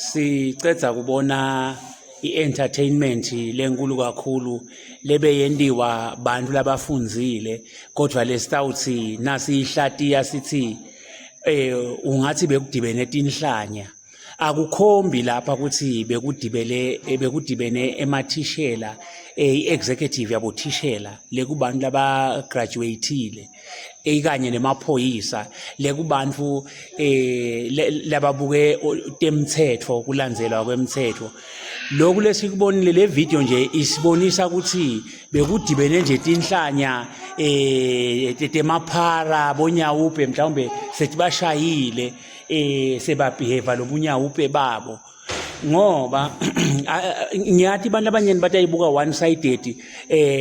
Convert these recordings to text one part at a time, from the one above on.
sicedza kubona i-entertainment lenkulu kakhulu lebe yendiwa bantu labafundzile kodwa lesitawuthi nasi ihlatiya sithi ungathi bekudibene tinhlanya akukhombi lapha ukuthi bekudibene emathishela i-executive yabothishela lekubantu labagraduateile kanye nemaphoyisa lekubantu lababuke temthetho kulandzelwa kwemthetho. Lokhu lesikubonile le video nje isibonisa ukuthi bekudibene nje tinhlanya temaphara bonyawupe mhlawumbe setibashayile sebabehave lobunyawupe babo ngoba ngiyathi abantu abanyeni batayibuka one sided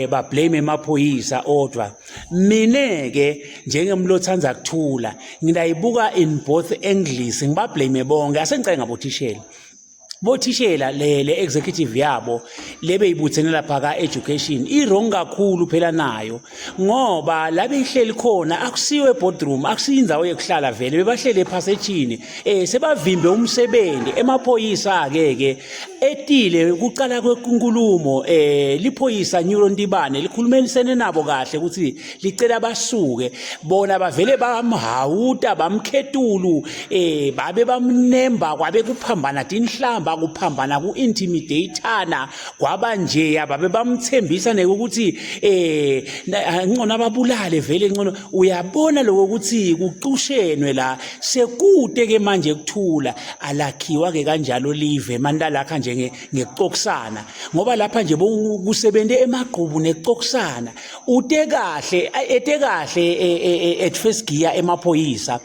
ba blame emaphoyisa odwa mine ke njengemlothanza kuthula ngidayibuka in both angles ngiba blame bonke asengicela ngabothishela bothishela le executive yabo lebe ibuthene lapha ka education wrong kakhulu phela nayo ngoba labe ihleli khona akusiwe boardroom akusiyindawo yokuhlala vele bebahlele ephasejini sebavimbe umsebenzi emaphoyisa ke etile kuqala kwenkulumo liphoyisa Nyulo Ntibane likhulumenisene nabo kahle ukuthi licela basuke bona bavele bamhawuta bamkhethulu babe bamnemba kwabe kuphambana tinhlamba kuphambana ku-intimidatana kwaba nje babe bamthembisa ukuthi ngcono ababulale vele ngcono uyabona lokho ukuthi kuqushenwe la sekude ke manje kuthula alakhiwa ke kanjalo live mandalakha nje ngekuxokusana ngoba lapha nje kusebende emagqubu nekuxokusana ete kahle at first gear emaphoyisa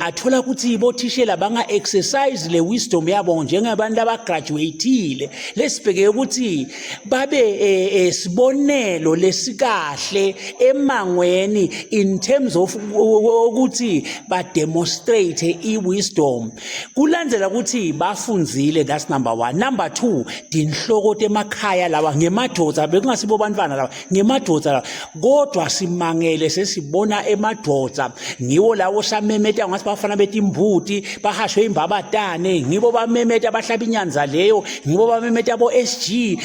athola ukuthi bothishela banga exercise le wisdom yabo njengabantu abagraduateile lesibheke ukuthi babe sibonelo lesikahle emangweni in terms of ukuthi ba demonstrate iwisdom kulandzela ukuthi bafundzile. That's number 1. Number 2, dinhloko temakhaya lawa ngemadodza bekungasibo bantwana lawa ngemadodza lawa kodwa simangele sesibona emadodza ngiwo lawo samemeta ngathi bafana betimbuti bahashwe imbabatane ngibo bamemeta bahlaba inyanza leyo ngibo bamemeta abo SG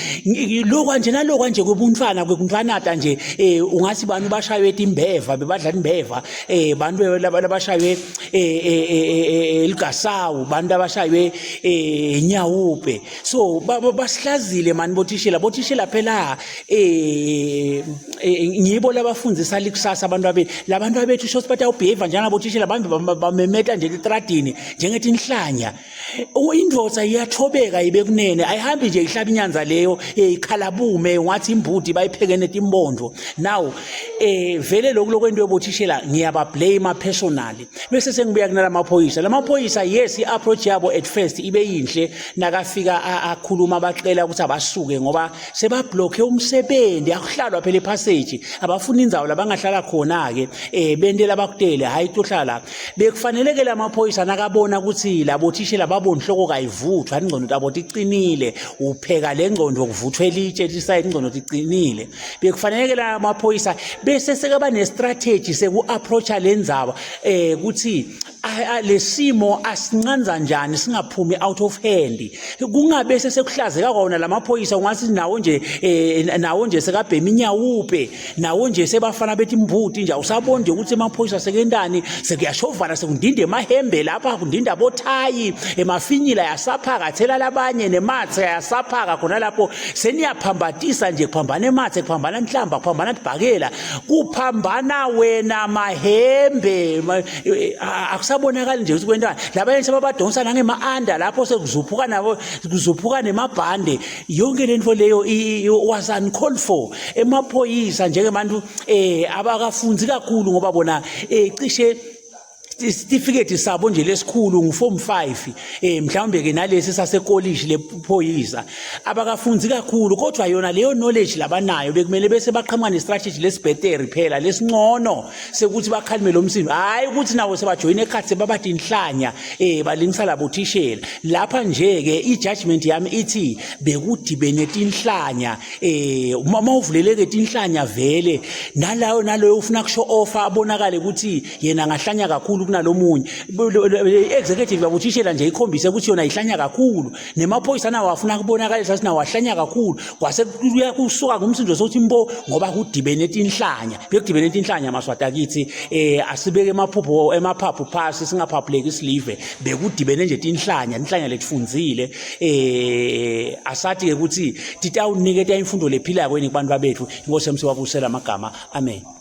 lokho nje nalokho nje kwebumntwana nje ungathi bantu bashaywe etimbeva bebadla imbeva bantu labashaywe ligasawu bantu abashaywe nyawupe so basihlazile mani bothishela phela ngibo labafundzisa likusasa labantu abethu shos bathi awubehave njana bothishela bamemeta nje etradini njengetinhlanya indvodza iyathobeka ibe kunene ayihambi nje ihlaba inyanza leyo ikhalabume ngathi imbuti bayiphekene timbondo. Now vele lokwento yobothishela ngiyaba blame personally bese sengibuya kunala maphoyisa yes i-approach yabo at first ibe yinhle nakafika akhuluma abacela ukuthi abasuke ngoba sebablocke umsebenzi akuhlalwa phela epassage abafuna indzawo labangahlala khona ke bendela bakutele hayi tohlala bekufaneleke lamaphoyisa nakabona ukuthi labothishela babonhloko kayivuthwa ingcondo yabo iqinile upheka lengcondo kuvuthwe litshe lisayini ingcondo iqinile bekufaneleke lamaphoyisa bese sekaba nestrategy seku-approacha lendzawo ukuthi lesimo asinqanza njani singaphumi out of hand kungabe sekuhlazeka kona lamaphoyisa ungathi nawo nje sekabhema inyawupe nawo nje sebafana bethi imbuti nje usabona nje ukuthi emaphoyisa sekendani sekuyashovana sekundinde emahembe lapha kundinda bothayi emafinyila yasaphakathela labanye nemathe yasaphaka khona lapho seniyaphambatisa nje kuphambana emathe kuphambana inhlamba kuphambana ibhakela kuphambana wena mahembe akusabonakala nje ukuthi kwentana labanye sebabadonsa nangema-under lapho sekuzuphuka nabo kuzuphuka nemabhande yonke lento leyo was uncalled for emaphoyisa njengebantu abakafunzi kakhulu ngoba bona cishe certificate sabo nje lesikhulu ngu-form 5 mhlawumbe ke nalesi sasekoliji lephoyisa abakafunzi kakhulu kodwa yona leyo knowledge labanayo bekumele bese baqhamuka nestrategy lesibheteri phela lesingcono sekuthi bakhalime lo msindo hayi ukuthi nawo sebajoyina ekhathi babadi inhlanya balingisa labothishela lapha nje ke i-judgment yami ithi bekudibene tinhlanya uma uvuleleke tinhlanya vele naloyo ufuna kusho offer abonakale ukuthi yena ngahlanya kakhulu kakhulu kunalomunye executive yabuthishela nje ikhombise ukuthi yona ihlanya kakhulu nemaphoyisa nawo afuna kubonakalisa ukuthi nawo ahlanya kakhulu kwase kusuka ngumsindo sokuthi mbo ngoba kudibene tinhlanya bekudibene tinhlanya maswati akithi asibeke emaphaphu phasi singaphaphuleki isilive bekudibene nje tinhlanya letifundzile asathi ke ukuthi titawuniketa imfundo lephilayo kweni kubantu babethu inkosi yamsi wabusela amagama amen.